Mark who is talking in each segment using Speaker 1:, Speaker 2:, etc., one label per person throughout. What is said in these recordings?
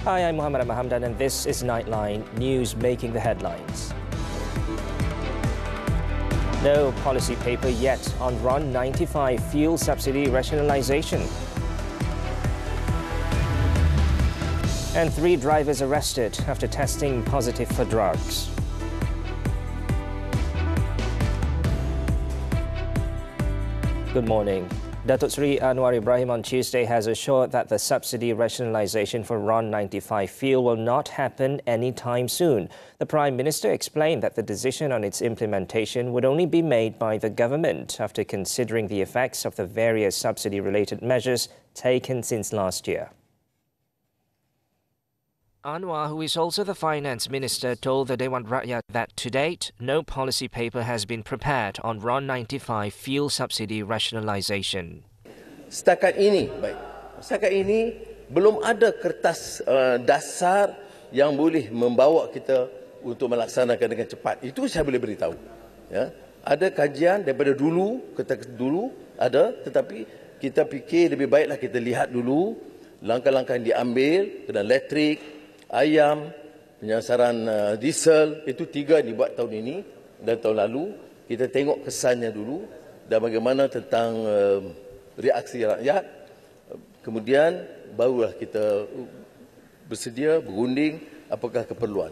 Speaker 1: Hi, I'm Muhammed Hamdan and this is Nightline, news making the headlines. No policy paper yet on RON95 fuel subsidy rationalisation. And 3 drivers arrested after testing positive for drugs. Good morning. Datuk Seri Anwar Ibrahim on Tuesday has assured that the subsidy rationalisation for RON95 fuel will not happen anytime soon. The Prime Minister explained that the decision on its implementation would only be made by the government after considering the effects of the various subsidy-related measures taken since last year. Anwar, who is also the Finance Minister, told the Dewan Rakyat that to date, no policy paper has been prepared on RON95 fuel subsidy rationalisation.
Speaker 2: Setakat ini, belum ada kertas dasar yang boleh membawa kita untuk melaksanakan dengan cepat. Itu saya boleh beritahu. Ya. Ada kajian daripada dulu, ada, tetapi kita fikir lebih baiklah kita lihat dulu langkah-langkah yang diambil, kena elektrik, ayam, penyasaran diesel, itu 3 dibuat tahun ini dan tahun lalu. Kita tengok kesannya dulu dan bagaimana tentang reaksi rakyat. Kemudian barulah kita bersedia, berunding apakah keperluan.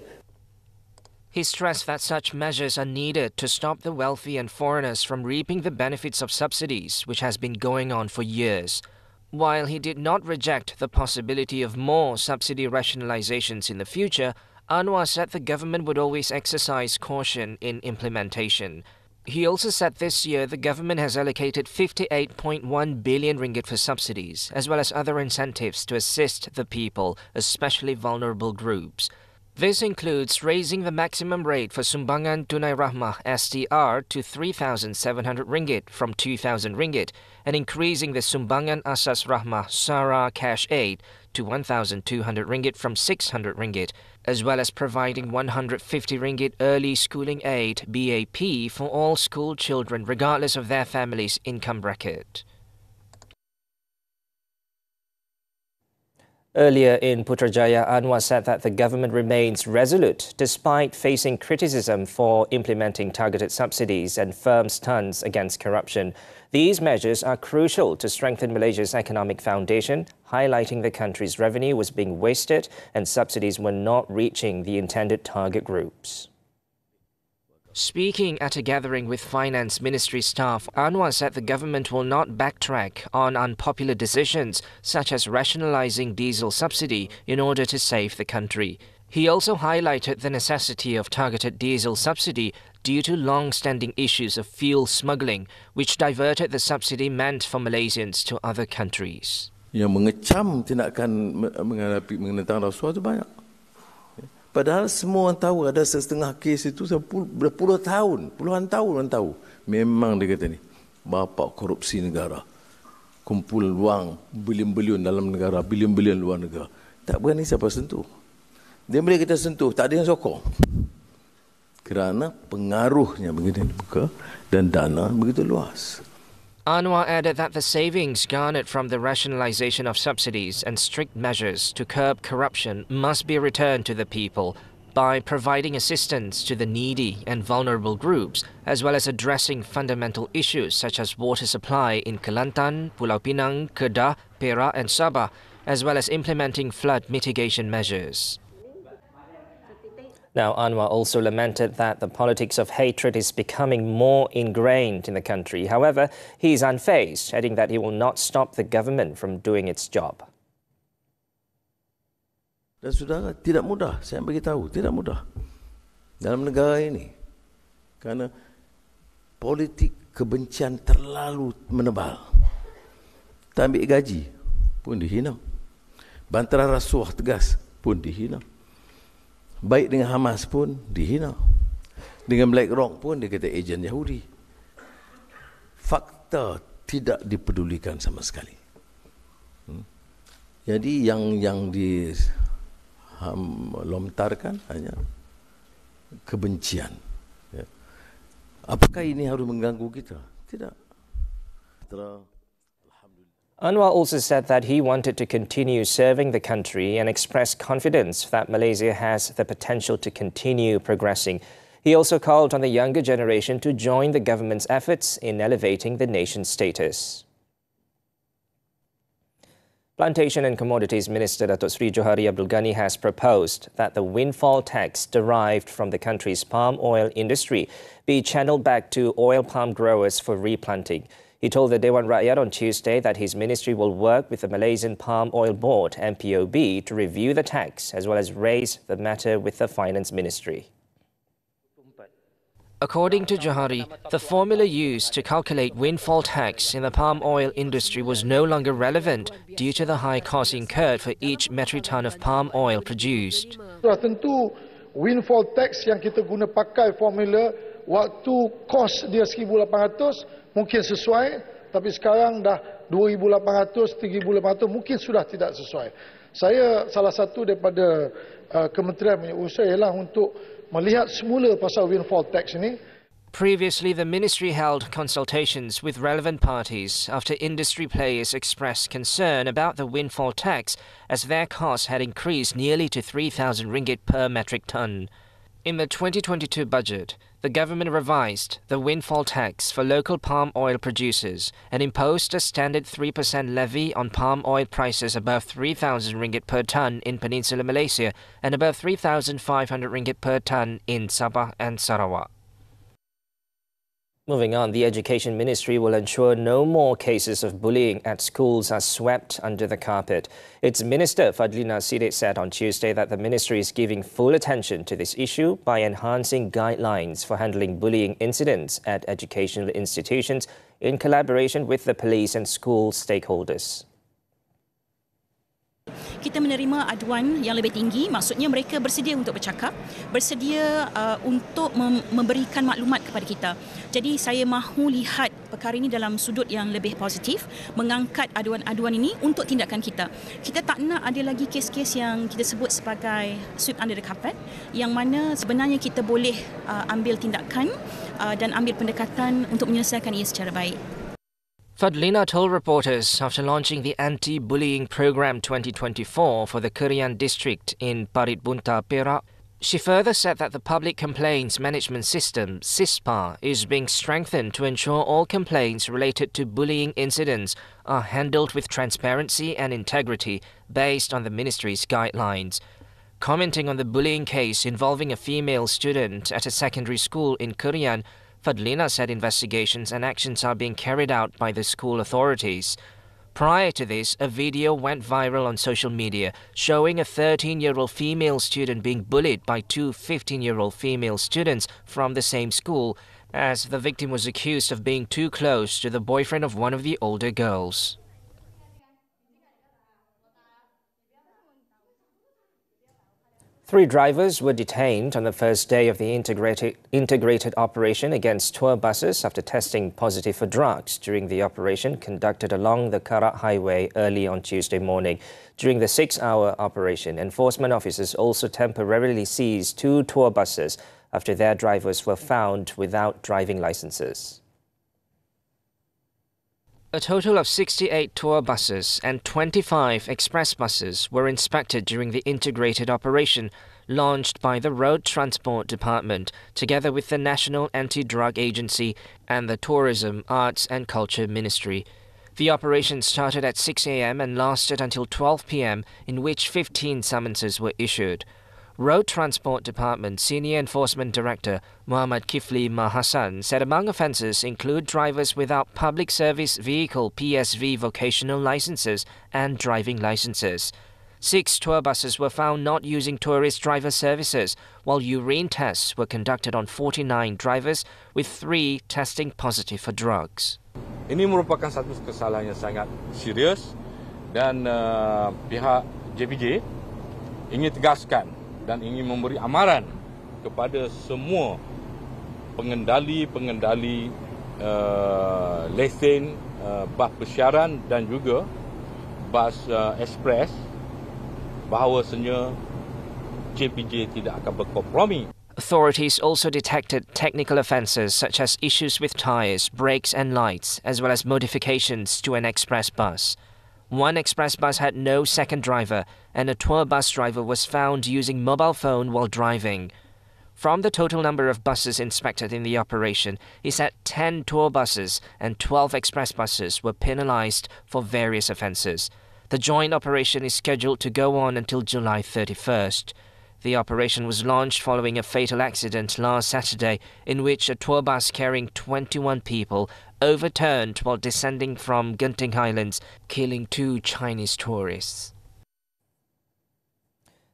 Speaker 1: He stressed that such measures are needed to stop the wealthy and foreigners from reaping the benefits of subsidies, which has been going on for years. While he did not reject the possibility of more subsidy rationalisations in the future, Anwar said the government would always exercise caution in implementation. He also said this year the government has allocated 58.1 billion ringgit for subsidies, as well as other incentives to assist the people, especially vulnerable groups. This includes raising the maximum rate for Sumbangan Tunai Rahmah STR to 3,700 ringgit from 2,000 ringgit and increasing the Sumbangan Asas Rahmah SARA cash aid to 1,200 ringgit from 600 ringgit, as well as providing 150 ringgit early schooling aid BAP for all school children regardless of their family's income bracket. Earlier in Putrajaya, Anwar said that the government remains resolute despite facing criticism for implementing targeted subsidies and firm stance against corruption. These measures are crucial to strengthen Malaysia's economic foundation, highlighting the country's revenue was being wasted and subsidies were not reaching the intended target groups. Speaking at a gathering with Finance Ministry staff, Anwar said the government will not backtrack on unpopular decisions such as rationalising diesel subsidy in order to save the country. He also highlighted the necessity of targeted diesel subsidy due to long-standing issues of fuel smuggling, which diverted the subsidy meant for Malaysians to other countries.
Speaker 2: Yang mengecam tindakan menentang rasuah itu banyak. Padahal semua orang tahu ada setengah kes itu puluhan tahun orang tahu. Memang dia kata ni, bapa korupsi negara. Kumpul wang bilion-bilion dalam negara, bilion-bilion luar negara. Tak berani siapa sentuh. Dia boleh kita sentuh, tak ada yang sokong. Kerana pengaruhnya begitu buka dan dana begitu luas.
Speaker 1: Anwar added that the savings garnered from the rationalisation of subsidies and strict measures to curb corruption must be returned to the people by providing assistance to the needy and vulnerable groups, as well as addressing fundamental issues such as water supply in Kelantan, Pulau Pinang, Kedah, Perak and Sabah, as well as implementing flood mitigation measures. Now, Anwar also lamented that the politics of hatred is becoming more ingrained in the country. However, he is unfazed, adding that he will not stop the government from doing its job.
Speaker 2: Dan saudara, tidak mudah, saya beritahu, tidak mudah dalam negara ini. Kerana politik kebencian terlalu menebal. Tak ambil gaji pun dihina. Bantaran rasuah tegas pun dihina. Baik dengan Hamas pun dihina. Dengan BlackRock pun dia kata ejen Yahudi. Fakta tidak dipedulikan sama sekali. Jadi yang dilontarkan hanya kebencian. Ya. Apakah ini harus mengganggu kita? Tidak.
Speaker 1: Anwar also said that he wanted to continue serving the country and expressed confidence that Malaysia has the potential to continue progressing. He also called on the younger generation to join the government's efforts in elevating the nation's status. Plantation and Commodities Minister Datuk Seri Johari Abdul Ghani has proposed that the windfall tax derived from the country's palm oil industry be channeled back to oil palm growers for replanting. He told the Dewan Rakyat on Tuesday that his ministry will work with the Malaysian Palm Oil Board, MPOB, to review the tax as well as raise the matter with the Finance Ministry. According to Johari, the formula used to calculate windfall tax in the palm oil industry was no longer relevant due to the high cost incurred for each metric ton of palm oil produced.
Speaker 3: Tentu windfall tax yang kita guna pakai formula waktu kos dia 1,800 mungkin sesuai, tapi sekarang dah 2,800, 3,800 mungkin sudah tidak sesuai. Saya salah satu daripada kementerian punya usaha ialah untuk melihat semula pasal windfall tax ini.
Speaker 1: Previously, the ministry held consultations with relevant parties after industry players expressed concern about the windfall tax as their costs had increased nearly to 3,000 ringgit per metric ton. In the 2022 budget, the government revised the windfall tax for local palm oil producers and imposed a standard 3% levy on palm oil prices above 3,000 ringgit per ton in Peninsular Malaysia and above 3,500 ringgit per ton in Sabah and Sarawak. Moving on, the Education Ministry will ensure no more cases of bullying at schools are swept under the carpet. Its Minister Fadlina Siddiq said on Tuesday that the ministry is giving full attention to this issue by enhancing guidelines for handling bullying incidents at educational institutions in collaboration with the police and school stakeholders.
Speaker 4: Kita menerima aduan yang lebih tinggi, maksudnya mereka bersedia untuk bercakap, bersedia untuk memberikan maklumat kepada kita. Jadi saya mahu lihat perkara ini dalam sudut yang lebih positif, mengangkat aduan-aduan ini untuk tindakan kita. Kita tak nak ada lagi kes-kes yang kita sebut sebagai sweep under the carpet, yang mana sebenarnya kita boleh ambil tindakan dan ambil pendekatan untuk menyelesaikan ia secara baik.
Speaker 1: Fadlina told reporters after launching the Anti-Bullying Programme 2024 for the Kurian district in Parit Bunta, Perak. She further said that the Public Complaints Management System, SISPA, is being strengthened to ensure all complaints related to bullying incidents are handled with transparency and integrity based on the ministry's guidelines. Commenting on the bullying case involving a female student at a secondary school in Kurian, Fadlina said investigations and actions are being carried out by the school authorities. Prior to this, a video went viral on social media showing a 13-year-old female student being bullied by two 15-year-old female students from the same school, as the victim was accused of being too close to the boyfriend of one of the older girls. Three drivers were detained on the first day of the integrated operation against tour buses after testing positive for drugs during the operation conducted along the Karak Highway early on Tuesday morning. During the 6-hour operation, enforcement officers also temporarily seized two tour buses after their drivers were found without driving licenses. A total of 68 tour buses and 25 express buses were inspected during the integrated operation launched by the Road Transport Department together with the National Anti-Drug Agency and the Tourism, Arts and Culture Ministry. The operation started at 6 a.m. and lasted until 12 p.m. in which 15 summonses were issued. Road Transport Department Senior Enforcement Director Muhammad Kifli Mahasan said among offences include drivers without Public Service Vehicle PSV vocational licences and driving licences. 6 tour buses were found not using tourist driver services, while urine tests were conducted on 49 drivers, with 3 testing positive for drugs.
Speaker 5: Ini merupakan satu kesalahan yang sangat serius dan pihak JPJ ingin tegaskan dan ingin memberi amaran kepada semua pengendali lesen bas pesyaran dan juga bas ekspres bahawasanya JPJ tidak akan berkompromi.
Speaker 1: Authorities also detected technical offences such as issues with tyres, brakes and lights, as well as modifications to an express bus. One express bus had no second driver, and a tour bus driver was found using mobile phone while driving. From the total number of buses inspected in the operation, he said 10 tour buses and 12 express buses were penalised for various offences. The joint operation is scheduled to go on until July 31st. The operation was launched following a fatal accident last Saturday in which a tour bus carrying 21 people overturned while descending from Genting Highlands, killing 2 Chinese tourists.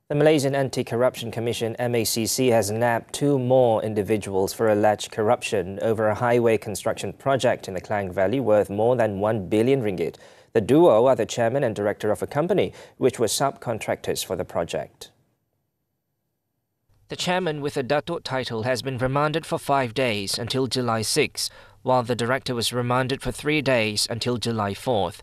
Speaker 1: The Malaysian Anti-Corruption Commission MACC has nabbed 2 more individuals for alleged corruption over a highway construction project in the Klang Valley worth more than 1 billion ringgit. The duo are the chairman and director of a company which were subcontractors for the project. The chairman with a Datuk title has been remanded for 5 days until July 6, while the director was remanded for 3 days until July 4th.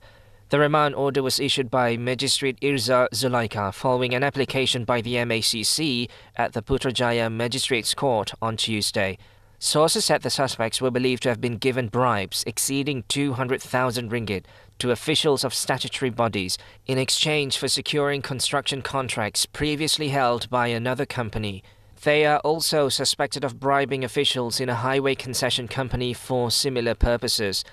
Speaker 1: The remand order was issued by Magistrate Irza Zulaika following an application by the MACC at the Putrajaya Magistrates Court on Tuesday. Sources said the suspects were believed to have been given bribes exceeding 200,000 ringgit to officials of statutory bodies in exchange for securing construction contracts previously held by another company. They are also suspected of bribing officials in a highway concession company for similar purposes.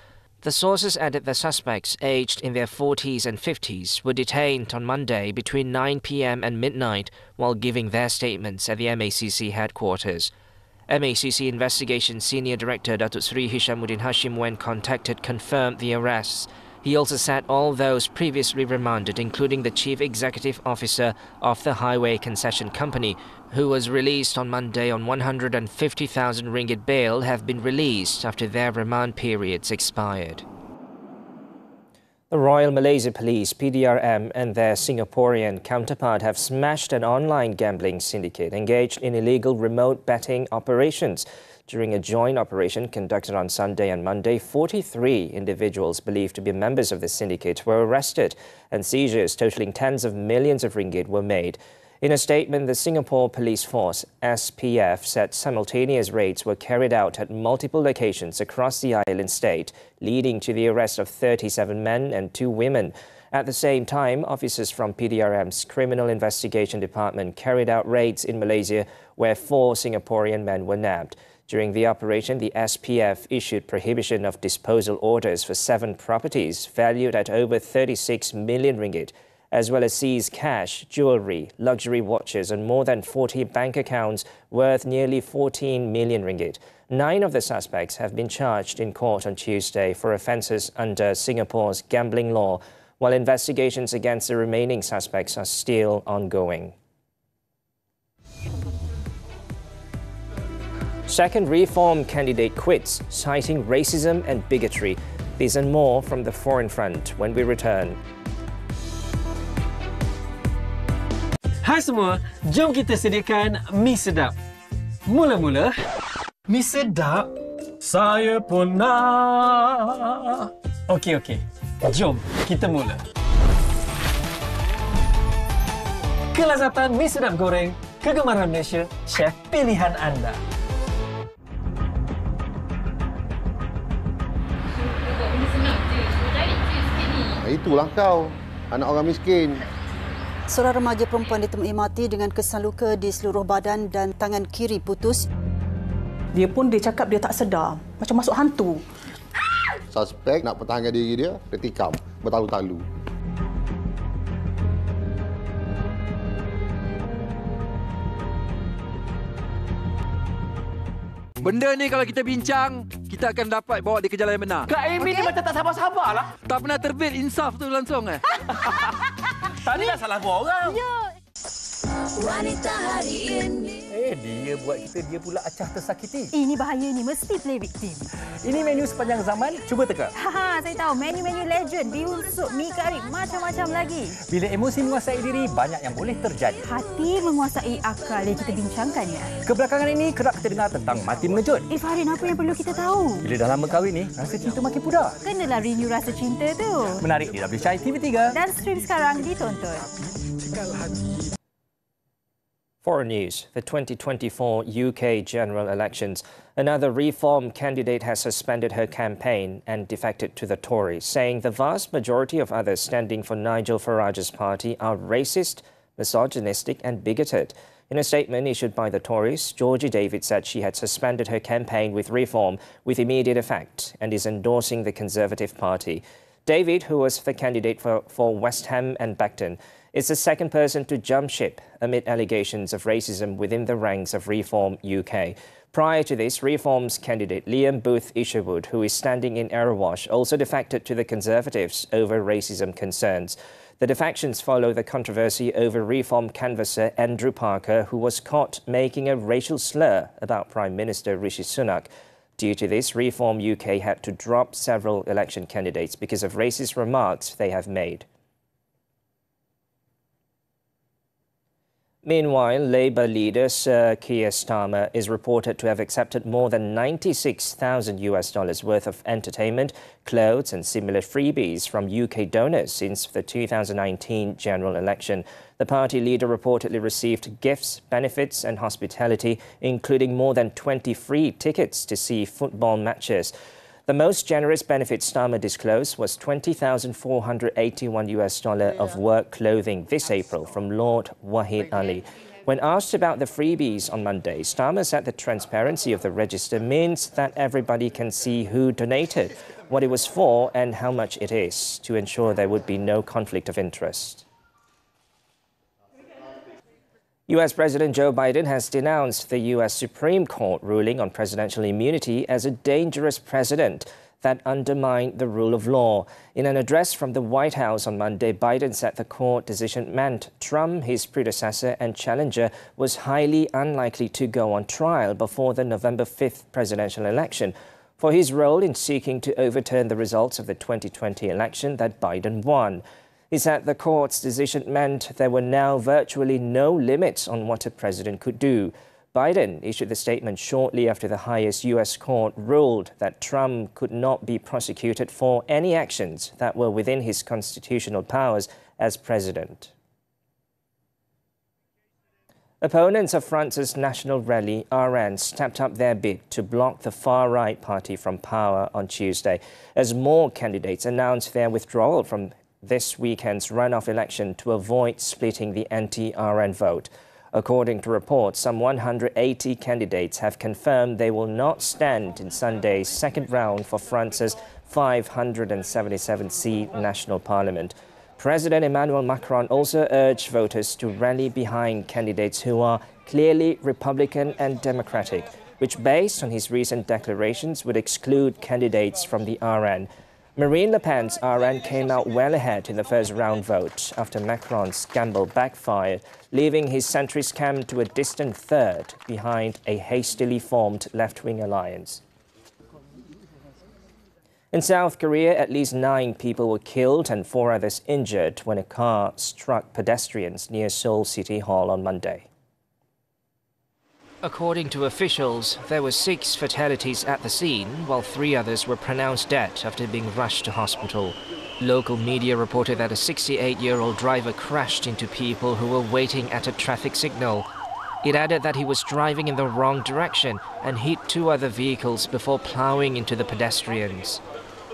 Speaker 1: The sources added the suspects, aged in their 40s and 50s, were detained on Monday between 9 p.m. and midnight while giving their statements at the MACC headquarters. MACC Investigation Senior Director Datuk Sri Hishamuddin Hashim, when contacted, confirmed the arrests. He also said all those previously remanded, including the Chief Executive Officer of the Highway Concession Company, who was released on Monday on 150,000 ringgit bail, have been released after their remand periods expired. The Royal Malaysia Police, PDRM, and their Singaporean counterpart have smashed an online gambling syndicate engaged in illegal remote betting operations. During a joint operation conducted on Sunday and Monday, 43 individuals believed to be members of the syndicate were arrested and seizures totaling tens of millions of ringgit were made. In a statement, the Singapore Police Force, SPF, said simultaneous raids were carried out at multiple locations across the island state, leading to the arrest of 37 men and 2 women. At the same time, officers from PDRM's Criminal Investigation Department carried out raids in Malaysia where 4 Singaporean men were nabbed. During the operation, the SPF issued prohibition of disposal orders for 7 properties valued at over 36 million ringgit, as well as seized cash, jewellery, luxury watches and more than 40 bank accounts worth nearly 14 million ringgit. 9 of the suspects have been charged in court on Tuesday for offences under Singapore's gambling law, while investigations against the remaining suspects are still ongoing. Second Reform candidate quits, citing racism and bigotry. These and more from the Foreign Front when we return.
Speaker 6: Hai semua, jom kita sediakan mi sedap. Mula-mula, mi sedap, saya pun nak. Okey. Jom kita mula. Kelazatan mi sedap goreng, kegemaran Malaysia, chef pilihan anda.
Speaker 7: Itulah kau, anak orang miskin.
Speaker 8: Seorang remaja perempuan ditemui mati dengan kesan luka di seluruh badan dan tangan kiri putus.
Speaker 9: Dia cakap dia tak sedar, macam masuk hantu.
Speaker 7: Suspek nak pertahankan diri dia tikam bertalu-talu.
Speaker 10: Benda ni kalau kita bincang, kita akan dapat bawa dia ke jalan yang benar.
Speaker 6: Kak Amy ni macam tak sabar-sabar lah.
Speaker 10: Tak pernah terbit insaf tu langsung
Speaker 6: Tadi dah salah buat orang.
Speaker 8: Ya.
Speaker 11: Wanita hari ini.
Speaker 6: Dia buat kita, dia pula acah tersakiti.
Speaker 11: Ini bahaya ni, mesti play victim.
Speaker 6: Ini menu sepanjang zaman, cuba teka.
Speaker 11: Saya tahu, menu-menu legend, bihun sup, mi kari, macam-macam lagi.
Speaker 6: Bila emosi menguasai diri, banyak yang boleh terjadi.
Speaker 11: Hati menguasai akal yang kita bincangkan ya.
Speaker 6: Kebelakangan ini kerap kita dengar tentang mati mengejut.
Speaker 11: Farin, apa yang perlu kita tahu?
Speaker 6: Bila dah lama kahwin ni, rasa cinta makin pudar.
Speaker 11: Kenalah renew rasa cinta tu.
Speaker 6: Menarik di WCI TV3.
Speaker 11: Dan stream sekarang ditonton.
Speaker 1: Foreign news. The 2024 UK general elections. Another Reform candidate has suspended her campaign and defected to the Tories, saying the vast majority of others standing for Nigel Farage's party are racist, misogynistic and bigoted. In a statement issued by the Tories, Georgie David said she had suspended her campaign with Reform with immediate effect and is endorsing the Conservative Party. David, who was the candidate for West Ham and Beckton, is the second person to jump ship amid allegations of racism within the ranks of Reform UK. Prior to this, Reform's candidate Liam Booth Isherwood, who is standing in Erewash, also defected to the Conservatives over racism concerns. The defections follow the controversy over Reform canvasser Andrew Parker, who was caught making a racial slur about Prime Minister Rishi Sunak. Due to this, Reform UK had to drop several election candidates because of racist remarks they have made. Meanwhile, Labour leader Sir Keir Starmer is reported to have accepted more than $96,000 worth of entertainment, clothes and similar freebies from UK donors since the 2019 general election. The party leader reportedly received gifts, benefits and hospitality, including more than 20 free tickets to see football matches. The most generous benefit Starmer disclosed was $20,481 of work clothing this April from Lord Wahid Ali. When asked about the freebies on Monday, Starmer said the transparency of the register means that everybody can see who donated, what it was for and how much it is, to ensure there would be no conflict of interest. US President Joe Biden has denounced the US Supreme Court ruling on presidential immunity as a dangerous precedent that undermined the rule of law. In an address from the White House on Monday, Biden said the court decision meant Trump, his predecessor and challenger, was highly unlikely to go on trial before the November 5th presidential election for his role in seeking to overturn the results of the 2020 election that Biden won. He said the court's decision meant there were now virtually no limits on what a president could do. Biden issued the statement shortly after the highest US court ruled that Trump could not be prosecuted for any actions that were within his constitutional powers as president. Opponents of France's national rally, RN, stepped up their bid to block the far-right party from power on Tuesday, as more candidates announced their withdrawal from this weekend's runoff election to avoid splitting the anti-RN vote. According to reports, some 180 candidates have confirmed they will not stand in Sunday's second round for France's 577-seat national parliament. President Emmanuel Macron also urged voters to rally behind candidates who are clearly Republican and Democratic, which, based on his recent declarations, would exclude candidates from the RN. Marine Le Pen's RN came out well ahead in the first round vote after Macron's gamble backfired, leaving his centrist camp to a distant third behind a hastily formed left-wing alliance. In South Korea, at least 9 people were killed and 4 others injured when a car struck pedestrians near Seoul City Hall on Monday. According to officials, there were 6 fatalities at the scene, while 3 others were pronounced dead after being rushed to hospital. Local media reported that a 68-year-old driver crashed into people who were waiting at a traffic signal. It added that he was driving in the wrong direction and hit 2 other vehicles before ploughing into the pedestrians.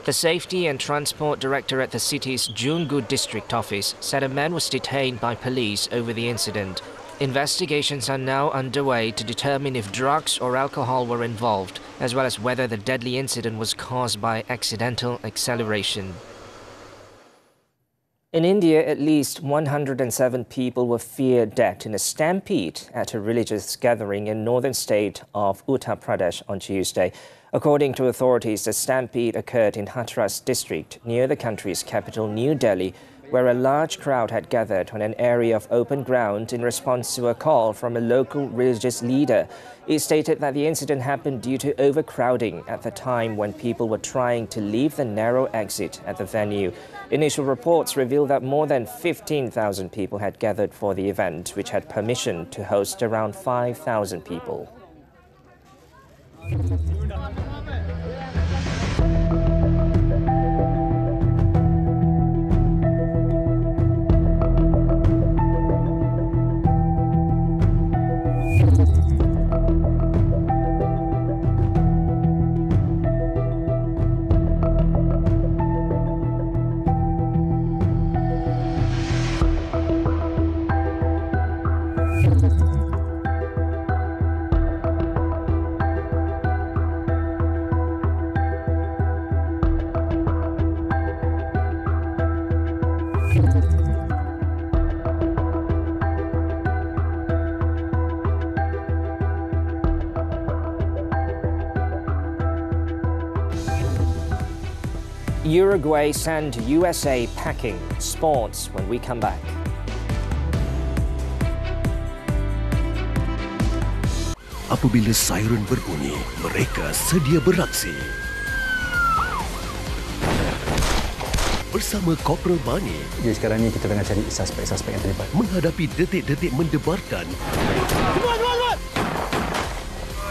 Speaker 1: The Safety and Transport Director at the city's Jungu District Office said a man was detained by police over the incident. Investigations are now underway to determine if drugs or alcohol were involved, as well as whether the deadly incident was caused by accidental acceleration. In India, at least 107 people were feared dead in a stampede at a religious gathering in northern state of Uttar Pradesh on Tuesday. According to authorities, the stampede occurred in Hathras district near the country's capital, New Delhi, where a large crowd had gathered on an area of open ground in response to a call from a local religious leader. It stated that the incident happened due to overcrowding at the time when people were trying to leave the narrow exit at the venue. Initial reports revealed that more than 15,000 people had gathered for the event, which had permission to host around 5,000 people. Uruguay send USA packing. Sports when we come back.
Speaker 12: Apabila siren berbunyi, mereka sedia beraksi. Bersama Korporal Bani.
Speaker 13: Jadi sekarang ni kita tengah cari suspek-suspek yang terlibat.
Speaker 12: Menghadapi detik-detik mendebarkan.
Speaker 14: Keluar!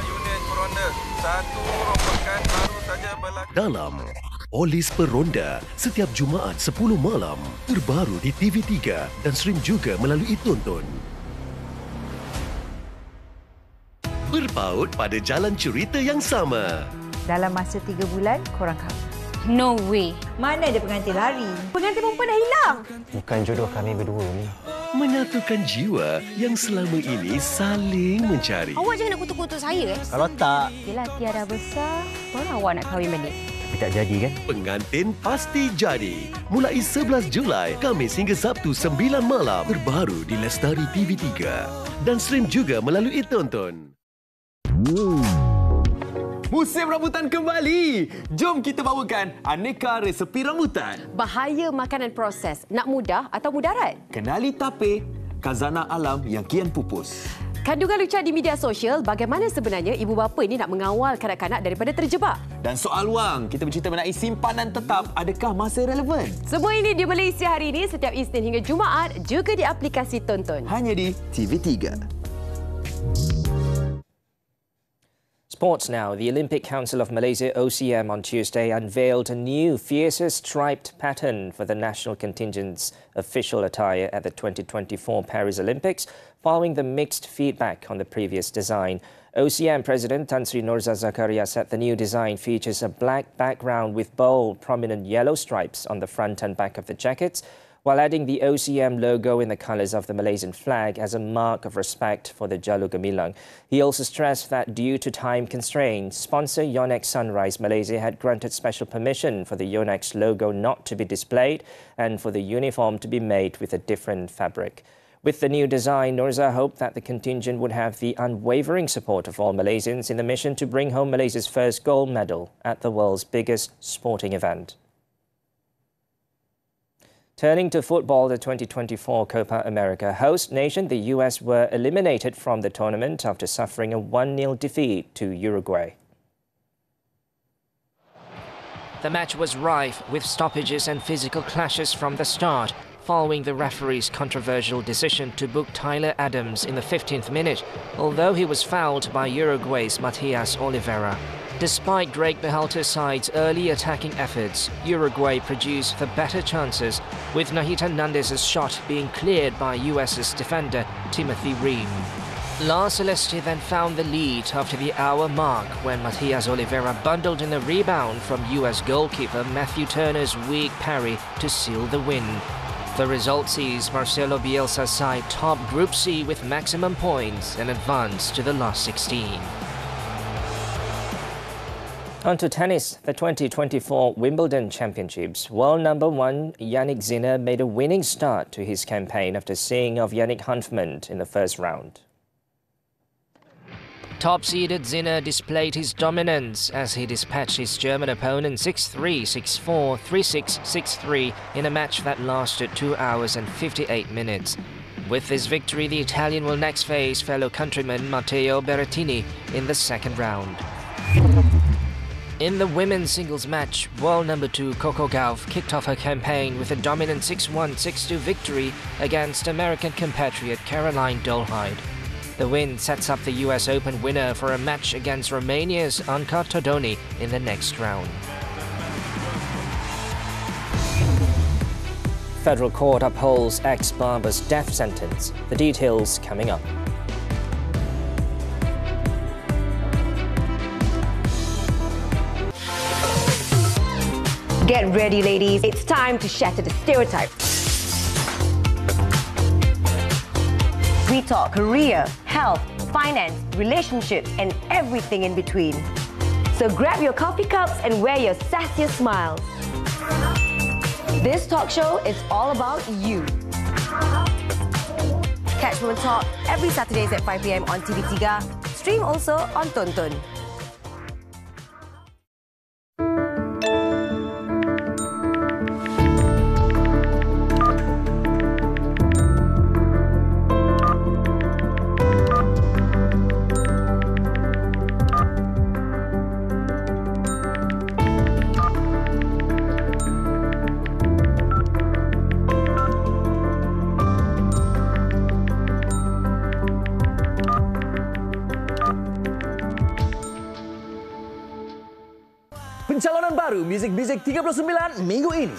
Speaker 14: Unit peronda. Satu rombakan baru saja berlaku.
Speaker 12: Dalam Polis Peronda setiap Jumaat 10 malam. Terbaru di TV3 dan stream juga melalui Tonton. Berpaut pada jalan cerita yang sama.
Speaker 11: Dalam masa 3 bulan, korang kahwin.
Speaker 15: No way.
Speaker 11: Mana ada pengantin lari? Pengantin perempuan dah hilang.
Speaker 13: Bukan jodoh kami berdua ni.
Speaker 12: Menyatukan jiwa yang selama ini saling mencari.
Speaker 15: Awak jangan nak kutuk-kutuk saya.
Speaker 13: Kalau tak.
Speaker 15: Yelah, Tia dah besar. Baru awak nak kahwin balik.
Speaker 13: Tapi tak jadi kan?
Speaker 12: Pengantin pasti jadi. Mulai 11 Julai, Khamis hingga Sabtu 9 malam. Terbaru di Lestari TV3. Dan stream juga melalui Tonton.
Speaker 16: Musim rambutan kembali. Jom kita bawakan aneka resepi rambutan.
Speaker 17: Bahaya makanan proses. Nak mudah atau mudarat?
Speaker 16: Kenali tape, khazanah alam yang kian pupus.
Speaker 17: Kandungan lucah di media sosial, bagaimana sebenarnya ibu bapa ini nak mengawal kanak-kanak daripada terjebak?
Speaker 16: Dan soal wang, kita bercerita mengenai simpanan tetap, adakah masih relevan?
Speaker 17: Semua ini di Malaysia hari ini setiap Isnin hingga Jumaat, juga di aplikasi Tonton.
Speaker 16: Hanya di TV3.
Speaker 1: Sports now. The Olympic Council of Malaysia, OCM, on Tuesday unveiled a new fiercer striped pattern for the national contingent's official attire at the 2024 Paris Olympics, following the mixed feedback on the previous design. OCM President Tan Sri Nurza Zakaria said the new design features a black background with bold, prominent yellow stripes on the front and back of the jackets, while adding the OCM logo in the colours of the Malaysian flag as a mark of respect for the Jalur Gemilang. He also stressed that due to time constraints, sponsor Yonex Sunrise Malaysia had granted special permission for the Yonex logo not to be displayed and for the uniform to be made with a different fabric. With the new design, Nurza hoped that the contingent would have the unwavering support of all Malaysians in the mission to bring home Malaysia's first gold medal at the world's biggest sporting event. Turning to football, the 2024 Copa America host nation, the US, were eliminated from the tournament after suffering a 1-0 defeat to Uruguay. The match was rife with stoppages and physical clashes from the start, following the referee's controversial decision to book Tyler Adams in the 15th minute, although he was fouled by Uruguay's Matias Oliveira. Despite Drake Behalter's side's early attacking efforts, Uruguay produced the better chances, with Nahita Nandez's shot being cleared by US's defender Timothy Ream. La Celeste then found the lead after the hour mark when Matias Oliveira bundled in a rebound from US goalkeeper Matthew Turner's weak parry to seal the win. The result sees Marcelo Bielsa's side top Group C with maximum points and advance to the last 16. On to tennis, the 2024 Wimbledon Championships. World number 1 Jannik Sinner made a winning start to his campaign after seeing off Yannick Hanfmann in the first round. Top-seeded Sinner displayed his dominance as he dispatched his German opponent 6-3, 6-4, 3-6, 6-3 in a match that lasted 2 hours and 58 minutes. With this victory, the Italian will next face fellow countryman Matteo Berrettini in the second round. In the women's singles match, world number 2 Coco Gauff kicked off her campaign with a dominant 6-1, 6-2 victory against American compatriot Caroline Dolehide. The win sets up the US Open winner for a match against Romania's Anca Todoni in the next round. Federal court upholds ex-barber's death sentence. The details coming up.
Speaker 17: Get ready, ladies. It's time to shatter the stereotype.
Speaker 18: We talk career, health, finance, relationships, and everything in between. So grab your coffee cups and wear your sassiest smiles. This talk show is all about you. Catch Women Talk every Saturdays at 5 p.m. on TV3. Stream also on Tonton.
Speaker 16: Pencalonan baru Muzik 39 minggu ini.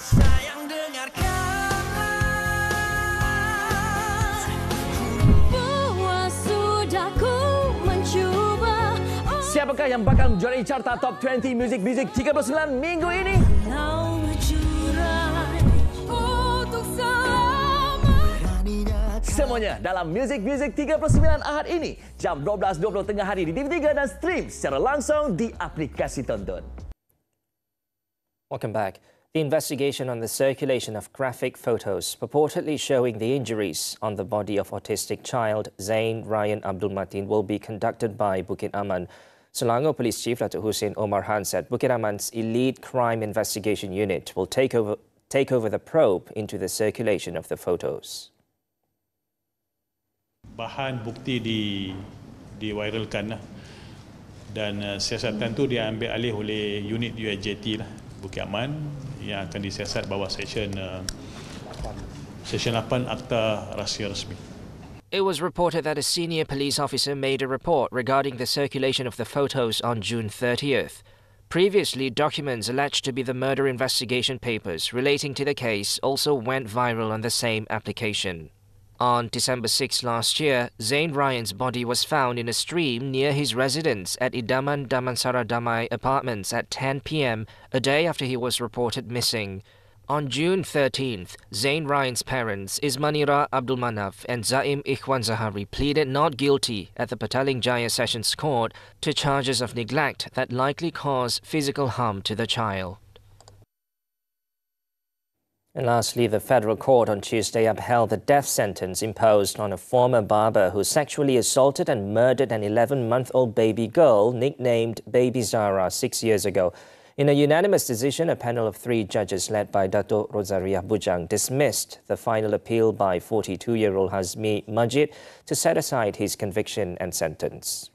Speaker 16: Siapakah yang bakal menjuarai carta Top 20 Muzik 39 minggu ini? Semuanya dalam Muzik 39 Ahad ini, jam 12.20 tengah hari di TV3 dan stream secara langsung di aplikasi Tonton.
Speaker 1: Welcome back. The investigation on the circulation of graphic photos purportedly showing the injuries on the body of autistic child Zain Ryan Abdul Matin will be conducted by Bukit Aman. Selangor Police Chief Datuk Hussein Omar Han said Bukit Aman's elite crime investigation unit will take over the probe into the circulation of the photos.
Speaker 19: Bahan bukti diviralkan dan siasatan tu diambil alih oleh unit UIJT lah. Bukit Aman yang akan disiasat bawah Seksyen 8 Akta Rahsia Rasmi.
Speaker 1: It was reported that a senior police officer made a report regarding the circulation of the photos on June 30th. Previously, documents alleged to be the murder investigation papers relating to the case also went viral on the same application. On December 6 last year, Zain Ryan's body was found in a stream near his residence at Idaman Damansara Damai Apartments at 10 p.m, a day after he was reported missing. On June 13th, Zain Ryan's parents, Ismanira Abdul Manaf and Zaim Ikhwan Zahari, pleaded not guilty at the Petaling Jaya Sessions Court to charges of neglect that likely caused physical harm to the child. And lastly, the federal court on Tuesday upheld the death sentence imposed on a former barber who sexually assaulted and murdered an 11-month-old baby girl nicknamed Baby Zara 6 years ago. In a unanimous decision, a panel of 3 judges led by Dato' Rozariah Bujang dismissed the final appeal by 42-year-old Hazmi Majid to set aside his conviction and sentence.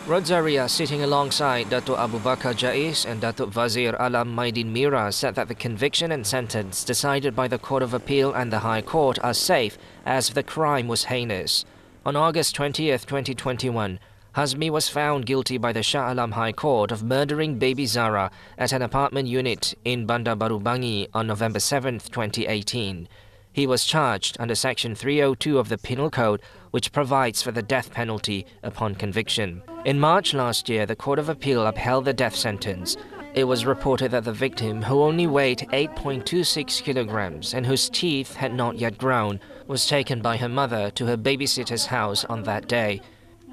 Speaker 1: Rozariah, sitting alongside Dato' Abu Bakar Jais and Dato' Wazir Alam Maidin Mira, said that the conviction and sentence decided by the Court of Appeal and the High Court are safe as the crime was heinous. On August 20th, 2021, Hazmi was found guilty by the Shah Alam High Court of murdering baby Zara at an apartment unit in Bandar Baru Bangi on November 7th, 2018. He was charged under Section 302 of the Penal Code, which provides for the death penalty upon conviction. In March last year, the Court of Appeal upheld the death sentence. It was reported that the victim, who only weighed 8.26 kilograms and whose teeth had not yet grown, was taken by her mother to her babysitter's house on that day.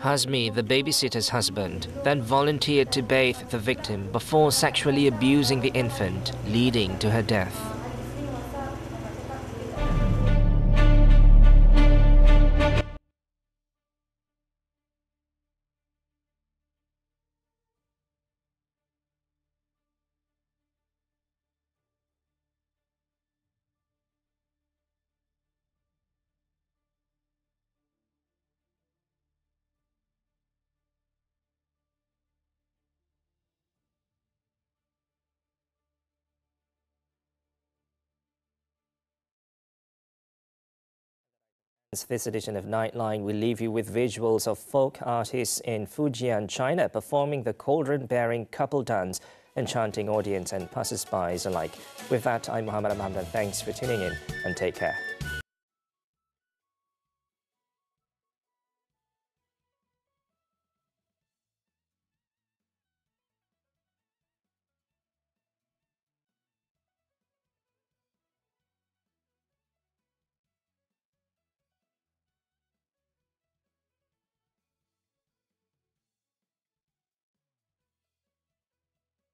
Speaker 1: Hazmi, the babysitter's husband, then volunteered to bathe the victim before sexually abusing the infant, leading to her death. This edition of Nightline will leave you with visuals of folk artists in Fujian, China, performing the cauldron-bearing couple dance, enchanting audience and passers-by alike. With that, I'm Muhammed. Hamdan. Thanks for tuning in and take care.